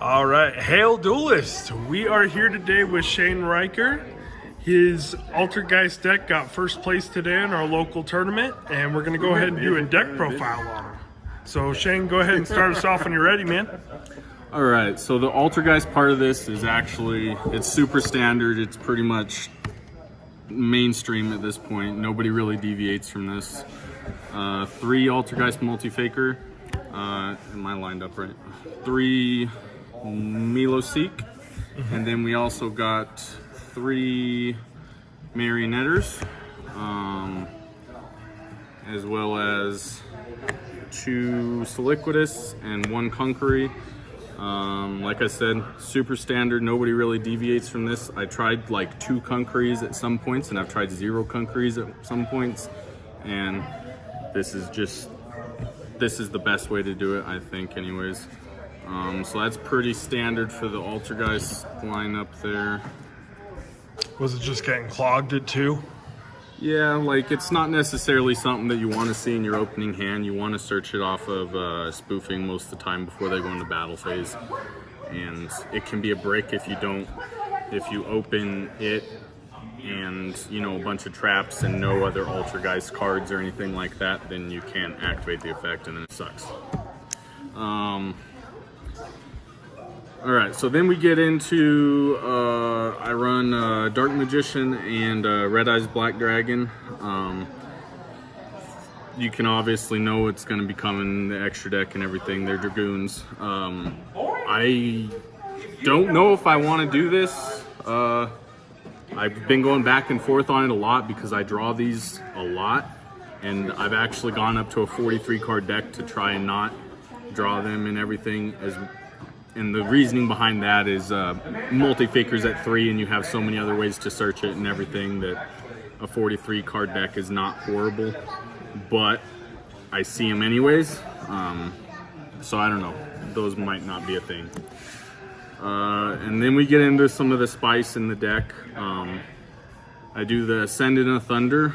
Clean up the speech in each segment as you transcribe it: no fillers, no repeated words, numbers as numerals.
All right, hail duelist. We are here today with Shane Ryker. His Altergeist deck got first place today in our local tournament, and we're going to go ahead and do a deck profile on him. So Shane, go ahead and start us off when you're ready, man. All right, so the Altergeist part of this is actually, it's super standard. It's pretty much mainstream at this point. Nobody really deviates from this. 3 Altergeist multi-faker. Am I lined up right? 3 Miloseek, and then we also got 3 Marionetters, as well as 2 Soliquidus and 1 Conquery. Like I said, super standard. Nobody really deviates from this. I tried like 2 Conqueries at some points, and I've tried 0 Conqueries at some points, and this is the best way to do it, I think, anyways. So that's pretty standard for the Altergeist lineup there. Was it just getting clogged at 2? Yeah, like it's not necessarily something that you want to see in your opening hand. You want to search it off of spoofing most of the time before they go into battle phase. And it can be a brick if you open it and, you know, a bunch of traps and no other Altergeist cards or anything like that, then you can't activate the effect and then it sucks. Alright, so then we get into, I run Dark Magician and Red Eyes Black Dragon. You can obviously know it's going to be coming, the extra deck and everything, they're Dragoons. I don't know if I want to do this. I've been going back and forth on it a lot because I draw these a lot. And I've actually gone up to a 43 card deck to try and not draw them and everything. And the reasoning behind that is multi-fakers at 3 and you have so many other ways to search it and everything that a 43 card deck is not horrible. But I see them anyways. So I don't know. Those might not be a thing. And then we get into some of the spice in the deck. I do the Ascendant of Thunder.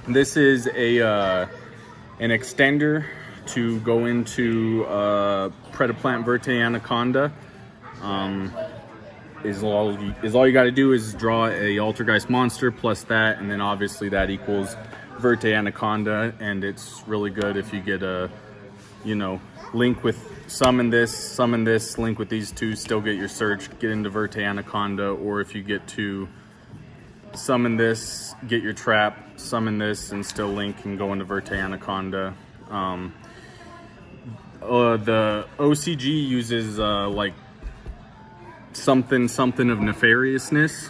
This is an extender to go into Predaplant Verte Anaconda. Is all you got to do is draw a Altergeist monster plus that, and then obviously that equals Verte Anaconda, and it's really good if you get a, you know, link with summon this, link with these 2, still get your search, get into Verte Anaconda, or if you get to summon this, get your trap, summon this, and still link and go into Verte Anaconda. The OCG uses like something of nefariousness,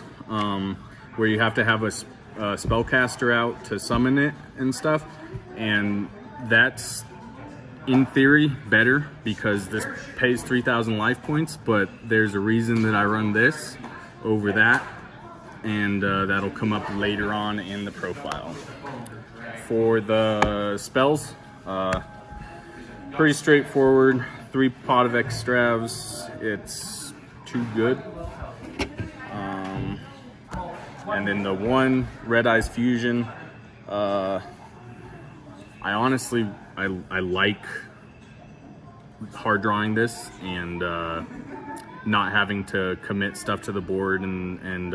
where you have to have a spellcaster out to summon it and stuff, and that's in theory better because this pays 3,000 life points, but there's a reason that I run this over that, and that'll come up later on in the profile. For the spells, pretty straightforward. 3 Pot of Extravs, it's too good. And then the 1 Red Eyes Fusion, I honestly like hard drawing this and not having to commit stuff to the board and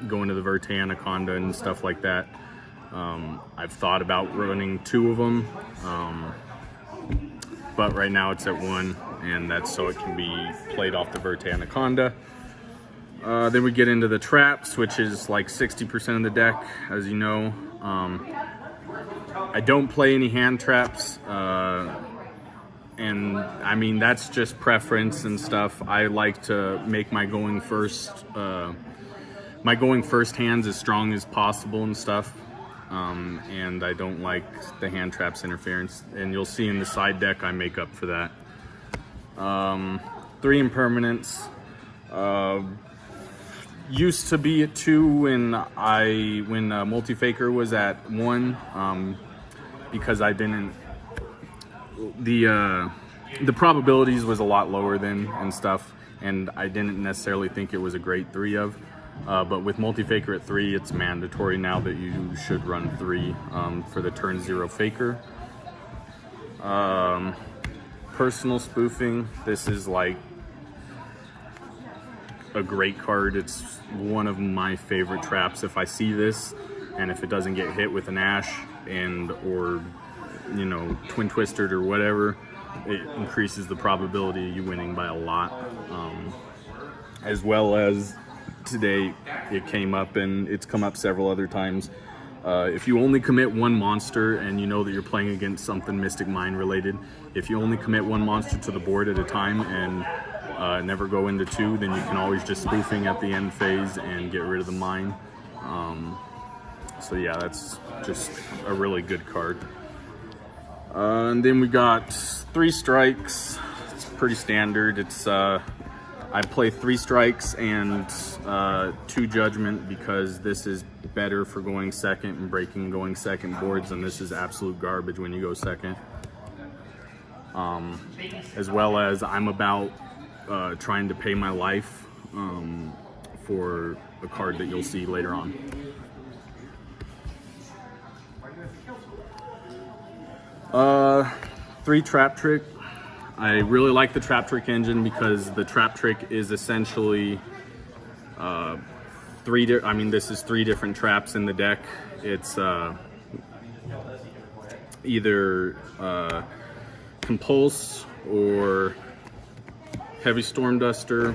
go into the Verte Anaconda and stuff like that. I've thought about running 2 of them. But right now it's at 1, and that's so it can be played off the Verte Anaconda. Then we get into the traps, which is like 60% of the deck, as you know. I don't play any hand traps, and I mean that's just preference and stuff. I like to make my going first hands as strong as possible and stuff. And I don't like the hand traps interference, and you'll see in the side deck I make up for that. 3 impermanents. Used to be at 2 when multi-faker was at 1, because I didn't. The probabilities was a lot lower then and stuff, and I didn't necessarily think it was a great 3 of. But with multi-faker at 3, it's mandatory now that you should run 3 for the turn 0 faker. personal spoofing, this is like a great card. It's one of my favorite traps. If I see this, and if it doesn't get hit with an Ash or twin twisted or whatever, it increases the probability of you winning by a lot. As well as today, it came up, and it's come up several other times. If you only commit one monster and you know that you're playing against something Mystic Mine related, if you only commit one monster to the board at a time and never go into two, then you can always just spoofing at the end phase and get rid of the mine. So yeah, that's just a really good card. And then we got 3 strikes. It's pretty standard. It's I play 3 strikes and 2 judgment because this is better for going second and breaking going second boards, and this is absolute garbage when you go second. As well as I'm about trying to pay my life for a card that you'll see later on. Three Trap Trick. I really like the Trap Trick engine because the Trap Trick is essentially this is 3 different traps in the deck. It's either Compulse or Heavy Storm Duster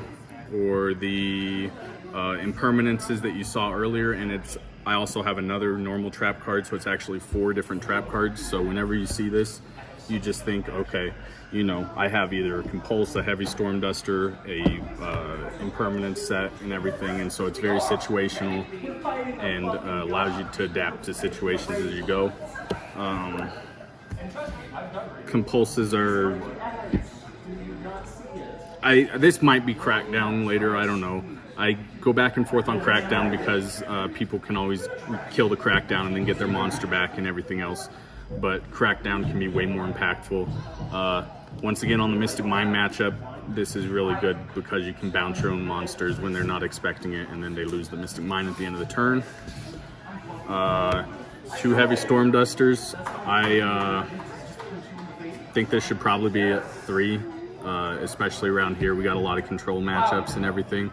or the Impermanences that you saw earlier, and I also have another normal trap card, so it's actually 4 different trap cards. So whenever you see this, you just think, okay, I have either a Compulse, a Heavy Storm Duster, a Impermanence set, and everything, and so it's very situational and allows you to adapt to situations as you go. Compulses are... this might be Crackdown later, I don't know. I go back and forth on Crackdown because people can always kill the Crackdown and then get their monster back and everything else. But Crackdown can be way more impactful. Once again, on the Mystic Mine matchup, this is really good because you can bounce your own monsters when they're not expecting it, and then they lose the Mystic Mine at the end of the turn. 2 Heavy Storm Dusters. I think this should probably be at 3, especially around here. We got a lot of control matchups and everything.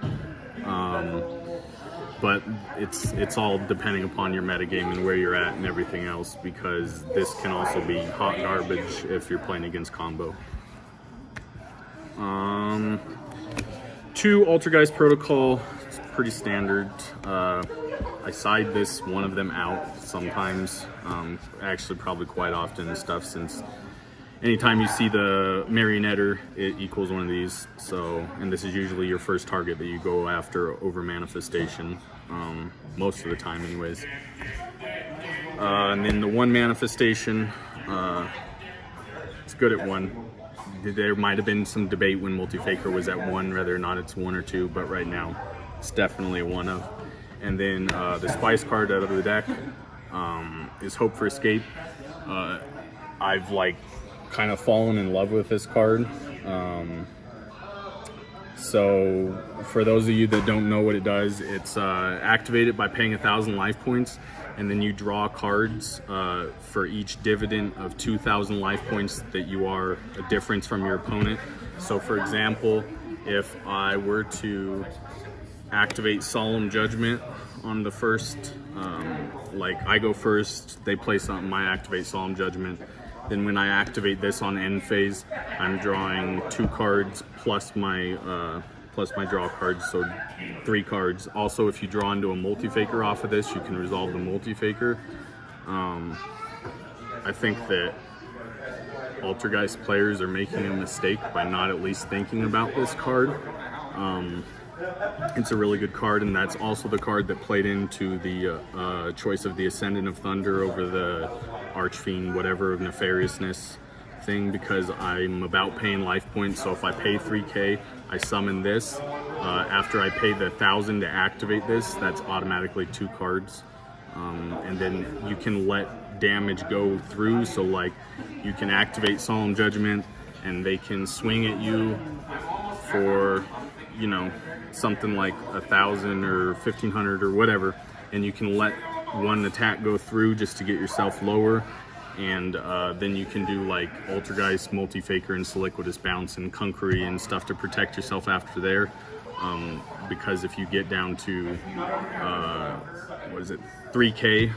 But it's all depending upon your metagame and where you're at and everything else, because this can also be hot garbage if you're playing against combo. 2 Altergeist Protocol. It's pretty standard. I side one of them out sometimes, actually probably quite often and stuff, since anytime you see the Marionetter, it equals one of these. So, and this is usually your first target that you go after over Manifestation, most of the time anyways. And then the 1 Manifestation, it's good at 1. There might have been some debate when Multi-Faker was at 1, whether or not it's 1 or 2, but right now it's definitely a 1 of. And then the Spice card out of the deck is Hope for Escape. I've kind of fallen in love with this card. So for those of you that don't know what it does, it's activated by paying 1,000 life points, and then you draw cards for each dividend of 2,000 life points that you are a difference from your opponent. So for example, if I were to activate Solemn Judgment on the first, I go first, they play something, I activate Solemn Judgment. Then when I activate this on end phase, I'm drawing 2 cards plus my draw cards, so 3 cards. Also, if you draw into a Multi-Faker off of this, you can resolve the Multi-Faker. I think that Altergeist players are making a mistake by not at least thinking about this card. It's a really good card, and that's also the card that played into the choice of the Ascendant of Thunder over the Archfiend, whatever, of Nefariousness thing, because I'm about paying life points. So if I pay 3k, I summon this. After I pay the 1,000 to activate this, that's automatically 2 cards. And then you can let damage go through, so you can activate Solemn Judgment and they can swing at you for something like 1,000 or 1,500 or whatever, and you can let 1 attack go through just to get yourself lower, and then you can do like Altergeist, Multi-Faker, and Soliquidus Bounce and Kunkery and stuff to protect yourself after there. Because if you get down to 3K,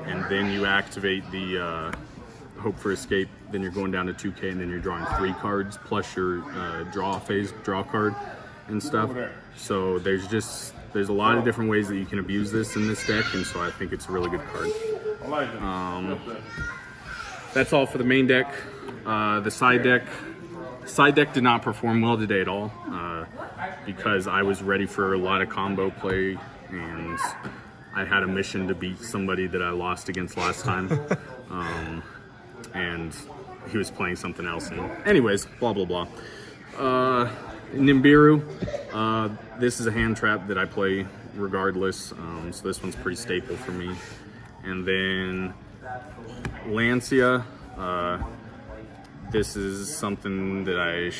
and then you activate the Hope for Escape, then you're going down to 2K, and then you're drawing 3 cards plus your draw card and stuff. So there's a lot of different ways that you can abuse this in this deck, and so I think it's a really good card. That's all for the main deck. The side deck did not perform well today at all, because I was ready for a lot of combo play, and I had a mission to beat somebody that I lost against last time. And he was playing something else. And anyways, blah, blah, blah. Nibiru, this is a hand trap that I play regardless. So this one's pretty staple for me. And then Lancia, this is something that I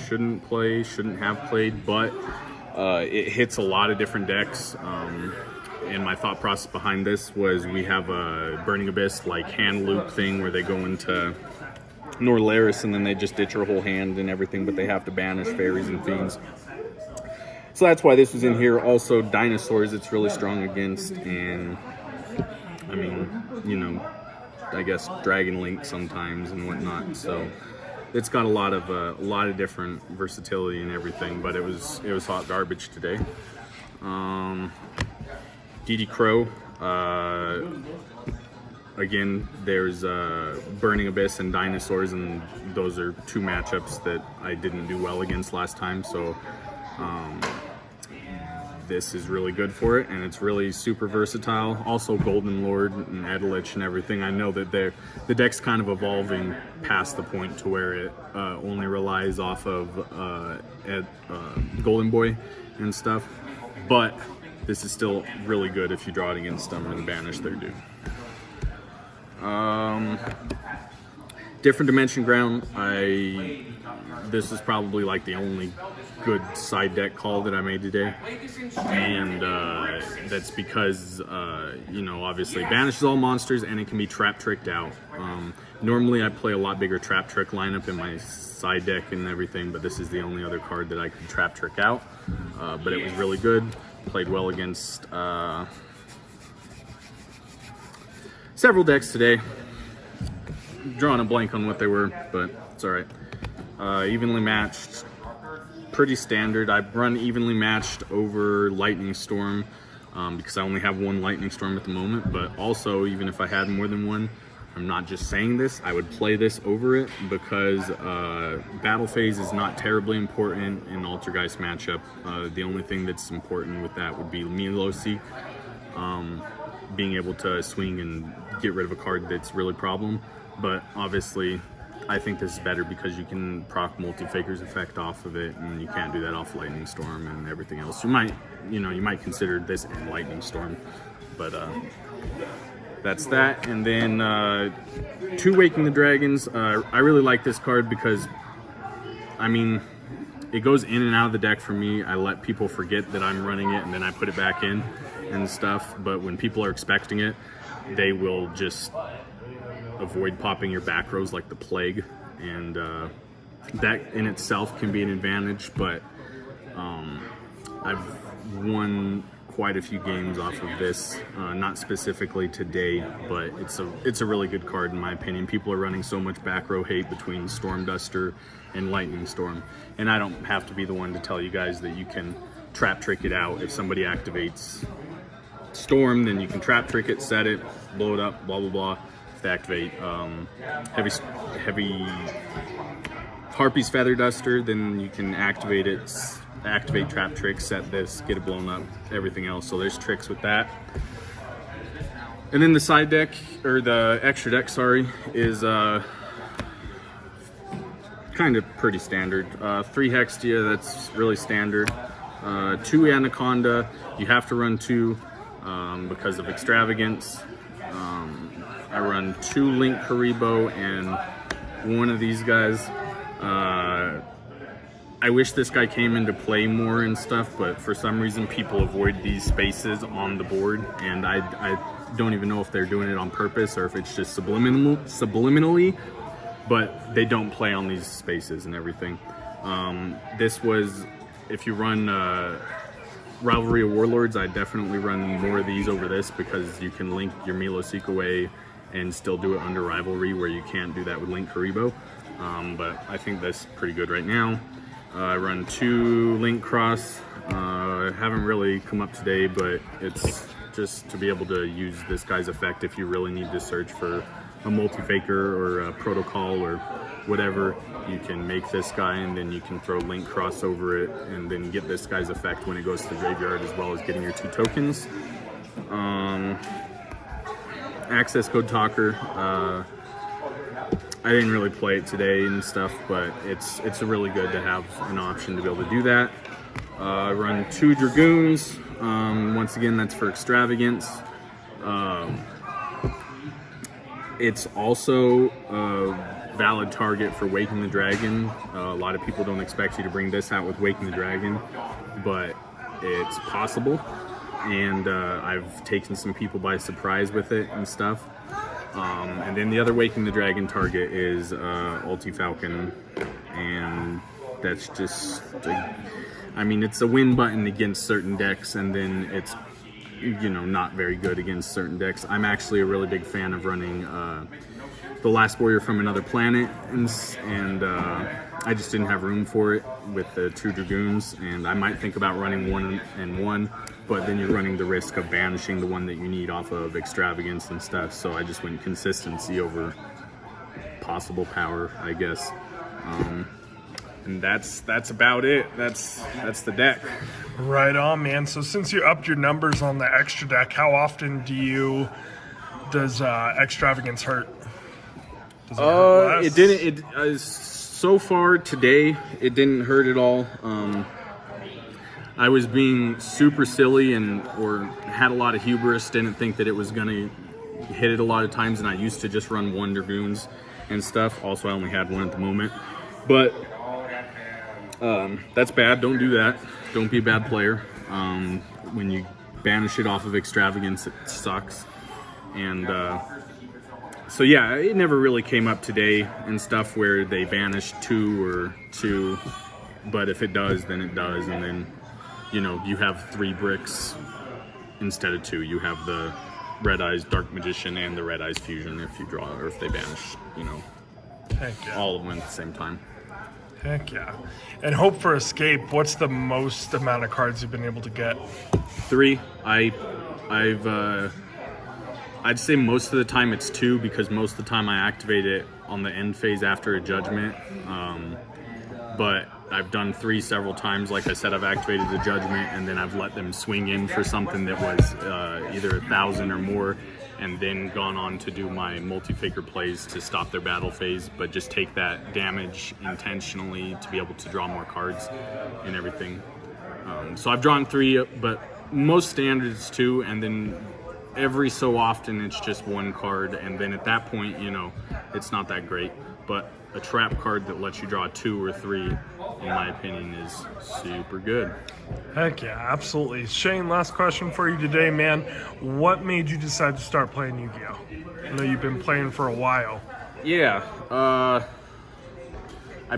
shouldn't have played, but it hits a lot of different decks. And my thought process behind this was we have a Burning Abyss like hand loop thing where they go into Norlaris and then they just ditch your whole hand and everything, but they have to banish fairies and fiends. So that's why this was in here. Also dinosaurs it's really strong against, and I mean, you know, I guess Dragon Link sometimes and whatnot. So it's got a lot of different versatility and everything, but it was hot garbage today. DD Crow, again, there's Burning Abyss and Dinosaurs, and those are 2 matchups that I didn't do well against last time, so this is really good for it, and it's really super versatile. Also Golden Lord and Edelich and everything. I know that the deck's kind of evolving past the point to where it only relies off of Golden Boy and stuff, but this is still really good if you draw it against them and banish their dude. Different Dimension Ground. This is probably like the only good side deck call that I made today, and that's because you know, obviously banishes all monsters and it can be trap tricked out. Normally I play a lot bigger trap trick lineup in my side deck and everything, but this is the only other card that I could trap trick out. But it was really good. Played well against several decks today. Drawing a blank on what they were, but it's all right. Evenly matched, pretty standard. I run evenly matched over Lightning Storm because I only have 1 Lightning Storm at the moment, but also even if I had more than one, I'm not just saying this, I would play this over it because battle phase is not terribly important in Altergeist matchup. The only thing that's important with that would be Miloseek, being able to swing and get rid of a card that's really problem. But obviously I think this is better because you can proc Multi-Faker's effect off of it, and you can't do that off Lightning Storm and everything else. You might consider this in Lightning Storm, but that's that. And then 2 Waking the Dragons. I really like this card because, I mean, it goes in and out of the deck for me. I let people forget that I'm running it, and then I put it back in and stuff. But when people are expecting it, they will just avoid popping your back rows like the plague. And that in itself can be an advantage, but I've won quite a few games off of this, not specifically today, but it's a really good card in my opinion. People are running so much back row hate between Storm Duster and Lightning Storm, and I don't have to be the one to tell you guys that you can trap trick it out. If somebody activates Storm, then you can trap trick it, set it, blow it up, blah blah blah. If they activate heavy Harpy's Feather Duster, then you can activate it, activate trap trick, set this, get it blown up, everything else. So there's tricks with that. And then the side deck, or the extra deck, sorry, is kind of pretty standard. 3 Hextia, that's really standard. 2 Anaconda, you have to run 2 because of extravagance. I run 2 Link Haribo and 1 of these guys. I wish this guy came into play more and stuff, but for some reason people avoid these spaces on the board, and I don't even know if they're doing it on purpose or if it's just subliminally, but they don't play on these spaces and everything. This was, if you run Rivalry of Warlords, I definitely run more of these over this because you can link your Milo Seek away and still do it under Rivalry, where you can't do that with Link Karibo. But I think that's pretty good right now. I run 2 Link Cross. Haven't really come up today, but it's just to be able to use this guy's effect if you really need to search for a multi-faker or a protocol or whatever. You can make this guy and then you can throw Link Cross over it and then get this guy's effect when it goes to the graveyard, as well as getting your 2 tokens. Access Code Talker. I didn't really play it today and stuff, but it's really good to have an option to be able to do that. I run 2 Dragoons. Once again, that's for Extravagance. It's also a valid target for Waking the Dragon. A lot of people don't expect you to bring this out with Waking the Dragon, but it's possible. And I've taken some people by surprise with it and stuff. And then the other Waking the Dragon target is Ulti Falcon, and that's just, I mean, it's a win button against certain decks, and then it's, you know, not very good against certain decks. I'm actually a really big fan of running The Last Warrior from Another Planet, and I just didn't have room for it with the 2 Dragoons, and I might think about running 1 and 1, but then you're running the risk of banishing the one that you need off of Extravagance and stuff, so I just went consistency over possible power, I guess. And that's about it. That's the deck. Right on, man. So since you upped your numbers on the extra deck, how often does Extravagance hurt? Does it hurt less? It didn't. So far today, it didn't hurt at all. I was being super silly or had a lot of hubris. Didn't think that it was gonna hit it a lot of times, and I used to just run 1 Dragoons and stuff. Also, I only had 1 at the moment, but that's bad. Don't do that. Don't be a bad player. When you banish it off of Extravagance, it sucks. And so yeah, it never really came up today and stuff where they banish 2 or 2, but if it does, then it does, and then, you know, you have 3 bricks instead of 2. You have the Red Eyes Dark Magician and the Red Eyes Fusion if you draw, or if they banish, you know, Heck yeah. all of them at the same time. Heck yeah. And Hope for Escape, what's the most amount of cards you've been able to get? 3. I'd say most of the time it's 2, because most of the time I activate it on the end phase after a Judgment. But I've done 3 several times. Like I said, I've activated the Judgment, and then I've let them swing in for something that was either 1,000 or more, and then gone on to do my multi-faker plays to stop their battle phase, but just take that damage intentionally to be able to draw more cards and everything. So I've drawn 3, but most standard is 2, and then every so often it's just 1 card, and then at that point, you know, it's not that great. But a trap card that lets you draw 2 or 3, in my opinion, is super good. Heck yeah, absolutely. Shane, last question for you today, man. What made you decide to start playing Yu-Gi-Oh? I know you've been playing for a while. Yeah, I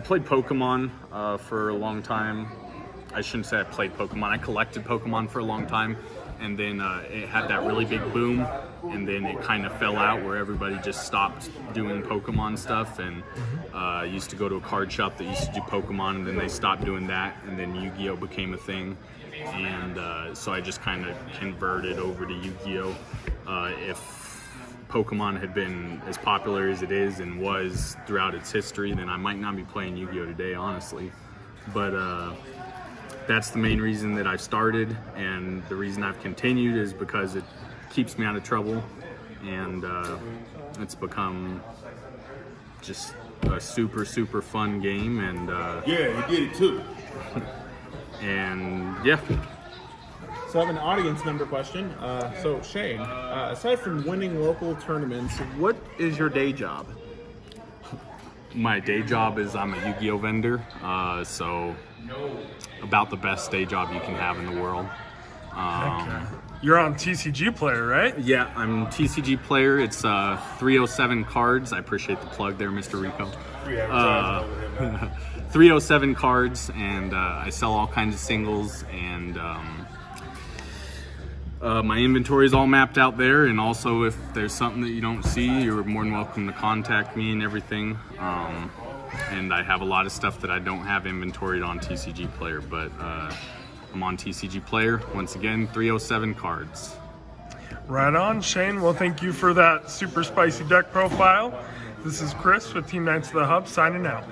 played Pokemon for a long time. I shouldn't say I played Pokemon. I collected Pokemon for a long time, and then it had that really big boom, and then it kind of fell out where everybody just stopped doing Pokemon stuff, and I used to go to a card shop that used to do Pokemon, and then they stopped doing that, and then Yu-Gi-Oh became a thing, and so I just kind of converted over to Yu-Gi-Oh. If Pokemon had been as popular as it is and was throughout its history, then I might not be playing Yu-Gi-Oh today, honestly. But that's the main reason that I started, and the reason I've continued is because it keeps me out of trouble, and it's become just a super, super fun game, and Yeah, you did it too. and yeah. So I have an audience member question. So Shane, aside from winning local tournaments, what is your day job? My day job is I'm a Yu-Gi-Oh vendor, so about the best day job you can have in the world. Okay. You're on TCG Player, right? Yeah, I'm TCG Player. It's 307 cards. I appreciate the plug there, Mr. Rico. 307 cards, and I sell all kinds of singles, and my inventory is all mapped out there. And also, if there's something that you don't see, you're more than welcome to contact me and everything. And I have a lot of stuff that I don't have inventoried on TCG Player, but I'm on TCG Player. Once again, 307 cards. Right on, Shane. Well, thank you for that super spicy deck profile. This is Chris with Team Knights of the Hub signing out.